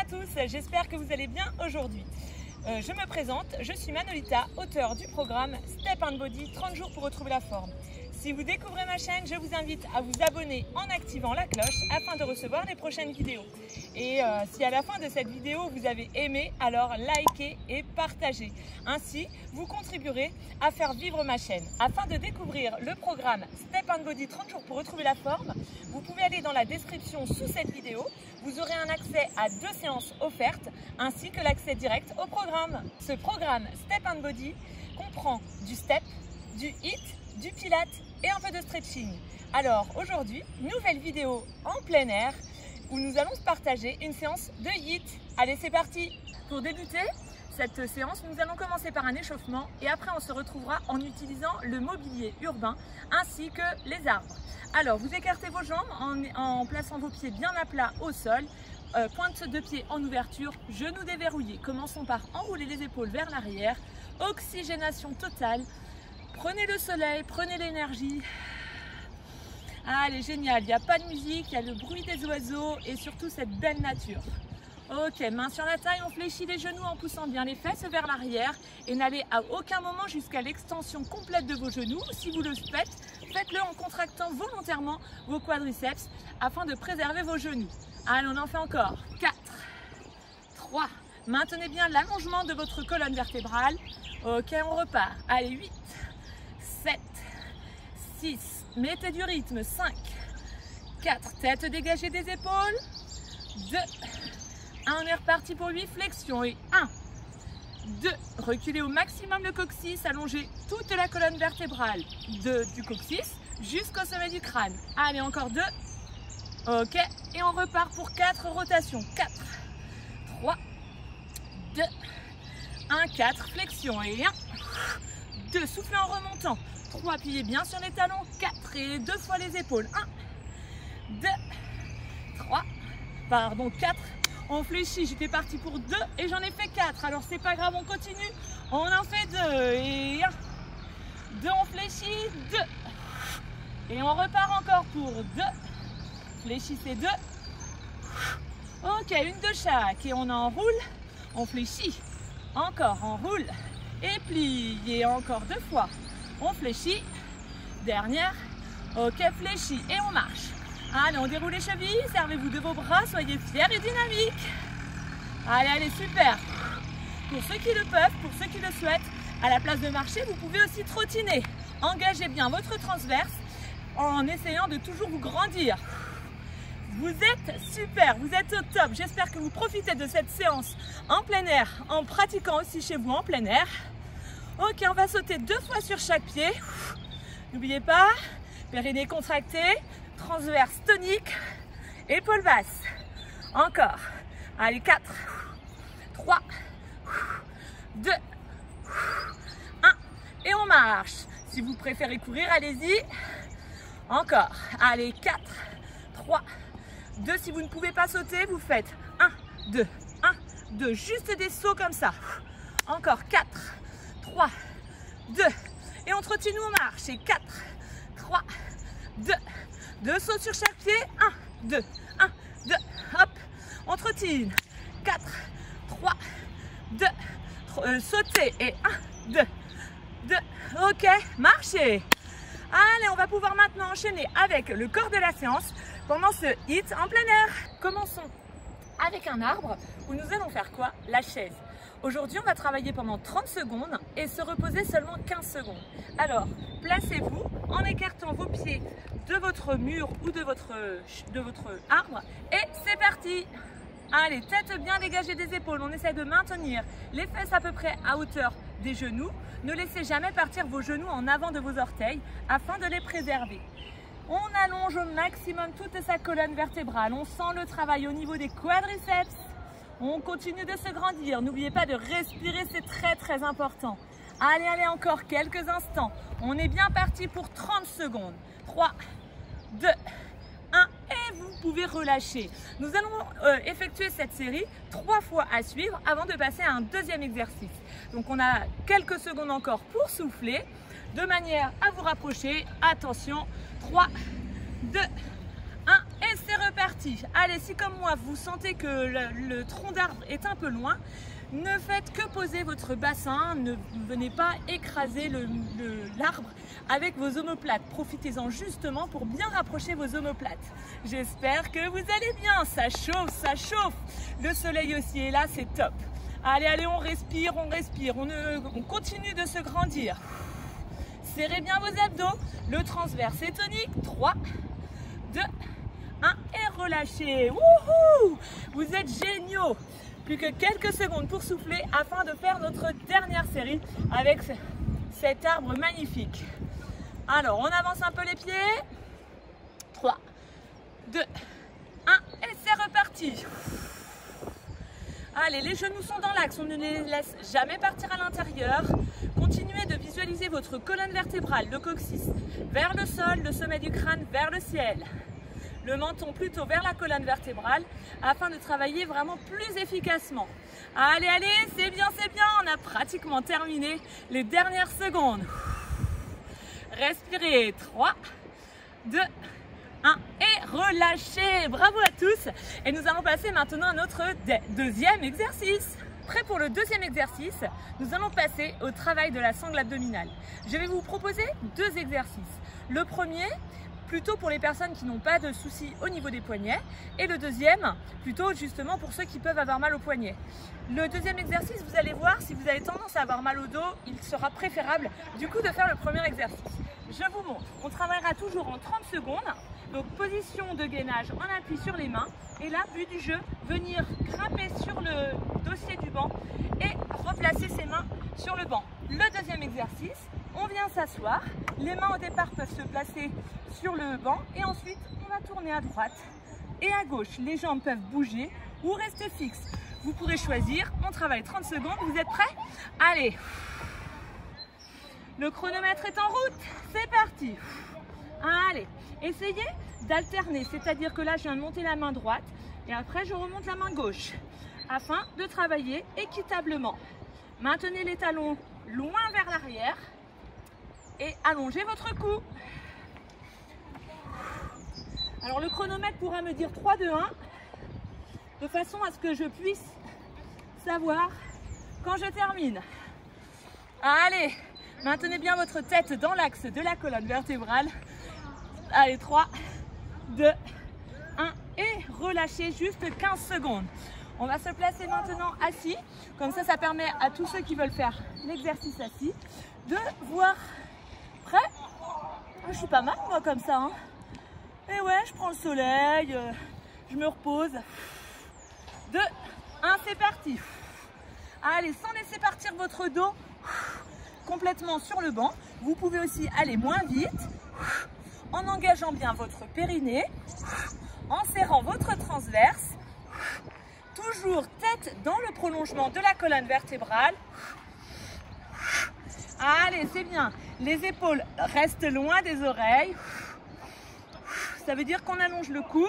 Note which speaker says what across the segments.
Speaker 1: tous, j'espère que vous allez bien aujourd'hui. Je me présente, je suis Manolita, auteure du programme Step & Body 30 jours pour retrouver la forme. Si vous découvrez ma chaîne, je vous invite à vous abonner en activant la cloche afin de recevoir les prochaines vidéos. Et si à la fin de cette vidéo vous avez aimé, alors likez et partagez. Ainsi, vous contribuerez à faire vivre ma chaîne. Afin de découvrir le programme Step & Body 30 jours pour retrouver la forme, vous pouvez aller dans la description sous cette vidéo. Vous aurez un accès à 2 séances offertes ainsi que l'accès direct au programme. Ce programme Step & Body comprend du step, du HIIT, du pilates et un peu de stretching. Alors aujourd'hui, nouvelle vidéo en plein air où nous allons partager une séance de HIIT. Allez, c'est parti! Pour débuter cette séance, nous allons commencer par un échauffement et après on se retrouvera en utilisant le mobilier urbain ainsi que les arbres. Alors vous écartez vos jambes en plaçant vos pieds bien à plat au sol, pointe de pied en ouverture, genoux déverrouillés. Commençons par enrouler les épaules vers l'arrière, oxygénation totale. Prenez le soleil, prenez l'énergie. Allez, génial, il n'y a pas de musique, il y a le bruit des oiseaux et surtout cette belle nature. Ok, main sur la taille, on fléchit les genoux en poussant bien les fesses vers l'arrière et n'allez à aucun moment jusqu'à l'extension complète de vos genoux. Si vous le faites, faites-le en contractant volontairement vos quadriceps afin de préserver vos genoux. Allez, on en fait encore. 4, 3, maintenez bien l'allongement de votre colonne vertébrale. Ok, on repart. Allez, 8, 7, 6, mettez du rythme. 5, 4, tête dégagée des épaules. 2, 1, on est reparti pour 8 flexions et 1, 2, reculez au maximum le coccyx, allongez toute la colonne vertébrale du coccyx jusqu'au sommet du crâne. Allez, encore 2, ok, et on repart pour 4 rotations. 4, 3, 2, 1, 4 flexions et 1, 2, soufflez en remontant. 3, appuyez bien sur les talons. 4 et 2 fois les épaules. 1, 2, 3, pardon, 4. On fléchit, j'étais parti pour 2 et j'en ai fait 4. Alors c'est pas grave, on continue. On en fait 2 et 1, 2, on fléchit, 2. Et on repart encore pour 2. Fléchissez 2. Ok, une de chaque et on enroule. On fléchit. Encore, on roule. Et plie. Et encore 2 fois. On fléchit. Dernière. Ok, fléchit. Et on marche. Allez, on déroule les chevilles, servez-vous de vos bras, soyez fiers et dynamiques. Allez, allez, super. Pour ceux qui le peuvent, pour ceux qui le souhaitent, à la place de marcher, vous pouvez aussi trottiner. Engagez bien votre transverse en essayant de toujours vous grandir. Vous êtes super, vous êtes au top. J'espère que vous profitez de cette séance en plein air, en pratiquant aussi chez vous en plein air. Ok, on va sauter 2 fois sur chaque pied. N'oubliez pas, périnée contracté. Transverse tonique, épaules basses. Encore. Allez, 4, 3, 2, 1. Et on marche. Si vous préférez courir, allez-y. Encore. Allez, 4, 3, 2. Si vous ne pouvez pas sauter, vous faites 1, 2, 1, 2. Juste des sauts comme ça. Encore. 4, 3, 2. Et on continue, on marche. Et 4, 3, 2. 2 sauts sur chaque pied, 1, 2, 1, 2, hop, on trottine, 4, 3, 2, sautez et 1, 2, 2, ok, marchez. Allez, on va pouvoir maintenant enchaîner avec le corps de la séance pendant ce HIIT en plein air. Commençons avec un arbre où nous allons faire quoi? La chaise. Aujourd'hui, on va travailler pendant 30 secondes et se reposer seulement 15 secondes. Alors, placez-vous en écartant vos pieds de votre mur ou de votre arbre et c'est parti. Allez, tête bien dégagée des épaules, on essaie de maintenir les fesses à peu près à hauteur des genoux. Ne laissez jamais partir vos genoux en avant de vos orteils afin de les préserver. On allonge au maximum toute sa colonne vertébrale, on sent le travail au niveau des quadriceps. On continue de se grandir. N'oubliez pas de respirer, c'est très très important. Allez, allez, encore quelques instants. On est bien parti pour 30 secondes. 3, 2, 1 et vous pouvez relâcher. Nous allons effectuer cette série 3 fois à suivre avant de passer à un deuxième exercice. Donc on a quelques secondes encore pour souffler de manière à vous rapprocher. Attention, 3, 2, 1 et c'est reparti. parti. Allez, si comme moi, vous sentez que le tronc d'arbre est un peu loin, ne faites que poser votre bassin, ne venez pas écraser l'arbre avec vos omoplates. Profitez-en justement pour bien rapprocher vos omoplates. J'espère que vous allez bien, ça chauffe, ça chauffe. Le soleil aussi est là, c'est top. Allez, allez, on respire, on continue de se grandir. Serrez bien vos abdos, le transverse est tonique. 3, 2, 1 et relâchez. Wouhou! Vous êtes géniaux! Plus que quelques secondes pour souffler afin de faire notre dernière série avec cet arbre magnifique. Alors, on avance un peu les pieds. 3, 2, 1 et c'est reparti. Allez, les genoux sont dans l'axe, on ne les laisse jamais partir à l'intérieur. Continuez de visualiser votre colonne vertébrale, le coccyx vers le sol, le sommet du crâne vers le ciel. Le menton plutôt vers la colonne vertébrale afin de travailler vraiment plus efficacement. Allez, allez, c'est bien, on a pratiquement terminé les dernières secondes. Respirez, 3, 2, 1 et relâchez. Bravo à tous. Et nous allons passer maintenant à notre deuxième exercice. Prêt pour le deuxième exercice, nous allons passer au travail de la sangle abdominale. Je vais vous proposer 2 exercices. Le premier, plutôt pour les personnes qui n'ont pas de soucis au niveau des poignets, et le deuxième, plutôt justement pour ceux qui peuvent avoir mal aux poignets. Le deuxième exercice, vous allez voir, si vous avez tendance à avoir mal au dos, il sera préférable du coup de faire le premier exercice. Je vous montre, on travaillera toujours en 30 secondes, donc position de gainage, on appuie sur les mains, et là, but du jeu, venir grimper sur le dossier du banc et replacer ses mains sur le banc. Le deuxième exercice, on vient s'asseoir, les mains au départ peuvent se placer sur le banc et ensuite on va tourner à droite et à gauche. Les jambes peuvent bouger ou rester fixes. Vous pourrez choisir, on travaille 30 secondes, vous êtes prêts? Allez, le chronomètre est en route, c'est parti. Allez, essayez d'alterner, c'est-à-dire que là je viens de monter la main droite et après je remonte la main gauche afin de travailler équitablement. Maintenez les talons loin vers l'arrière et allongez votre cou. Alors le chronomètre pourra me dire 3, 2, 1 de façon à ce que je puisse savoir quand je termine. Allez, maintenez bien votre tête dans l'axe de la colonne vertébrale. Allez, 3, 2, 1 et relâchez juste 15 secondes. On va se placer maintenant assis, comme ça permet à tous ceux qui veulent faire l'exercice assis de voir. Prêt? Je suis pas mal moi comme ça. Hein. Et ouais, je prends le soleil, je me repose. 2, 1, c'est parti. Allez, sans laisser partir votre dos complètement sur le banc. Vous pouvez aussi aller moins vite en engageant bien votre périnée, en serrant votre transverse. Toujours tête dans le prolongement de la colonne vertébrale. Allez, c'est bien. Les épaules restent loin des oreilles. Ça veut dire qu'on allonge le cou.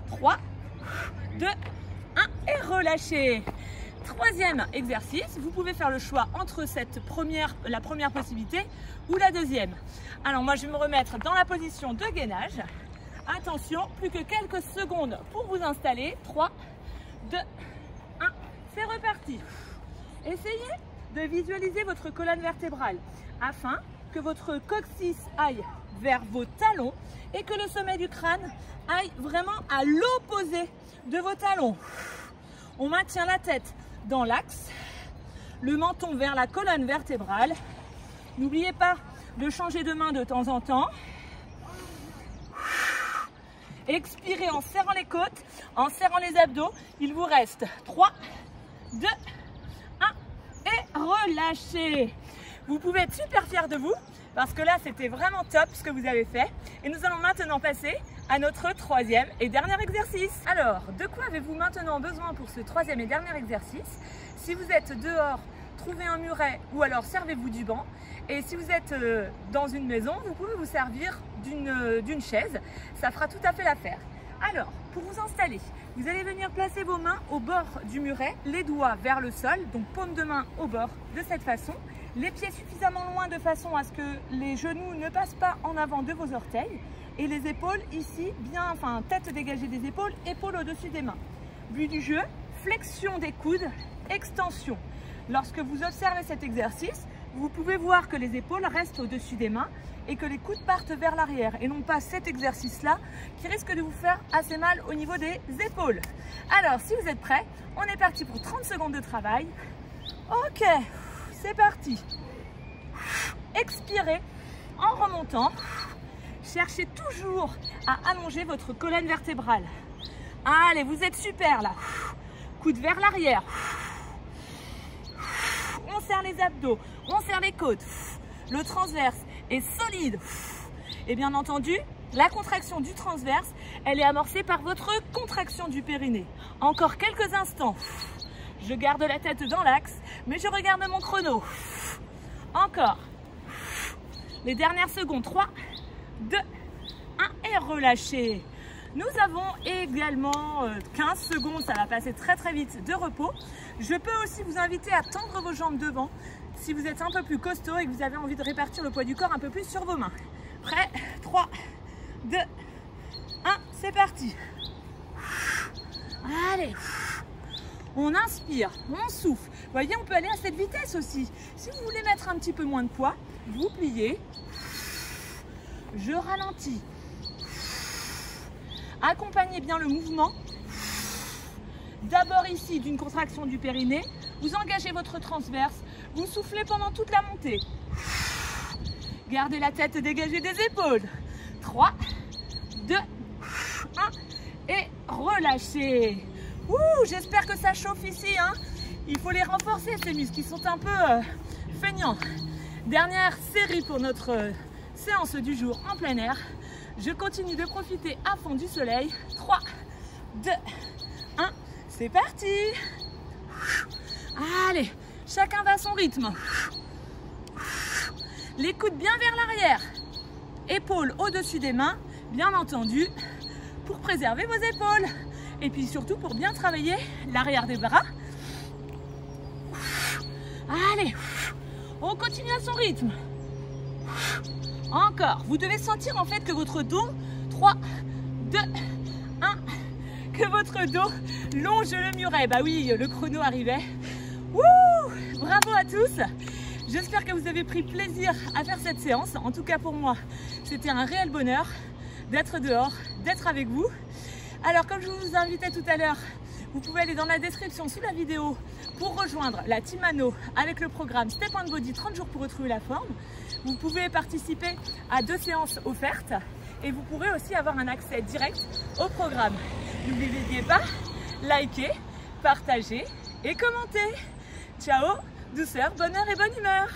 Speaker 1: 3, 2, 1 et relâchez. Troisième exercice, vous pouvez faire le choix entre la première possibilité ou la deuxième. Alors moi je vais me remettre dans la position de gainage. Attention, plus que quelques secondes pour vous installer. 3, 2, 1, c'est reparti. Essayez de visualiser votre colonne vertébrale afin que votre coccyx aille vers vos talons et que le sommet du crâne aille vraiment à l'opposé de vos talons. On maintient la tête dans l'axe, le menton vers la colonne vertébrale. N'oubliez pas de changer de main de temps en temps. Expirez en serrant les côtes, en serrant les abdos. Il vous reste 3, 2, 1 et relâchez. Vous pouvez être super fiers de vous parce que là c'était vraiment top ce que vous avez fait. Et nous allons maintenant passer à notre troisième et dernier exercice. Alors, de quoi avez-vous maintenant besoin pour ce troisième et dernier exercice? Si vous êtes dehors, trouvez un muret ou alors servez-vous du banc. Et si vous êtes dans une maison, vous pouvez vous servir d'une chaise. Ça fera tout à fait l'affaire. Alors, pour vous installer, vous allez venir placer vos mains au bord du muret, les doigts vers le sol, donc paume de main au bord de cette façon. Les pieds suffisamment loin de façon à ce que les genoux ne passent pas en avant de vos orteils. et les épaules ici, bien, enfin tête dégagée des épaules, épaules au-dessus des mains. But du jeu, flexion des coudes, extension. Lorsque vous observez cet exercice, vous pouvez voir que les épaules restent au-dessus des mains et que les coudes partent vers l'arrière et non pas cet exercice-là qui risque de vous faire assez mal au niveau des épaules. Alors, si vous êtes prêts, on est parti pour 30 secondes de travail. Ok, c'est parti. Expirez en remontant. Cherchez toujours à allonger votre colonne vertébrale. Allez, vous êtes super là. Coude vers l'arrière. On serre les abdos, on serre les côtes. Le transverse est solide. Et bien entendu, la contraction du transverse, elle est amorcée par votre contraction du périnée. Encore quelques instants. Je garde la tête dans l'axe, mais je regarde mon chrono. Encore. Les dernières secondes. 3, 2, 1 et relâchez. Nous avons également 15 secondes, ça va passer très très vite, de repos. Je peux aussi vous inviter à tendre vos jambes devant si vous êtes un peu plus costaud et que vous avez envie de répartir le poids du corps un peu plus sur vos mains. Prêt? 3, 2, 1, c'est parti. Allez, on inspire, on souffle. Vous voyez, on peut aller à cette vitesse aussi. Si vous voulez mettre un petit peu moins de poids, vous pliez. Je ralentis. Accompagnez bien le mouvement. D'abord ici d'une contraction du périnée. Vous engagez votre transverse. Vous soufflez pendant toute la montée. Gardez la tête dégagée des épaules. 3, 2, 1 et relâchez. J'espère que ça chauffe ici. Il faut les renforcer ces muscles qui sont un peu feignants. Dernière série pour notre séance du jour en plein air. Je continue de profiter à fond du soleil. 3, 2, 1, c'est parti. Allez, chacun va à son rythme. Les coudes bien vers l'arrière. Épaules au-dessus des mains, bien entendu, pour préserver vos épaules. Et puis surtout pour bien travailler l'arrière des bras. Allez, on continue à son rythme. Encore, vous devez sentir en fait que votre dos, 3, 2, 1, que votre dos longe le muret. Bah oui, le chrono arrivait. Bravo à tous. J'espère que vous avez pris plaisir à faire cette séance. En tout cas pour moi, c'était un réel bonheur d'être dehors, d'être avec vous. Alors comme je vous invitais tout à l'heure, vous pouvez aller dans la description sous la vidéo pour rejoindre la Team Mano avec le programme Step and Body 30 jours pour retrouver la forme. Vous pouvez participer à 2 séances offertes et vous pourrez aussi avoir un accès direct au programme. N'oubliez pas, likez, partagez et commentez. Ciao, douceur, bonheur et bonne humeur.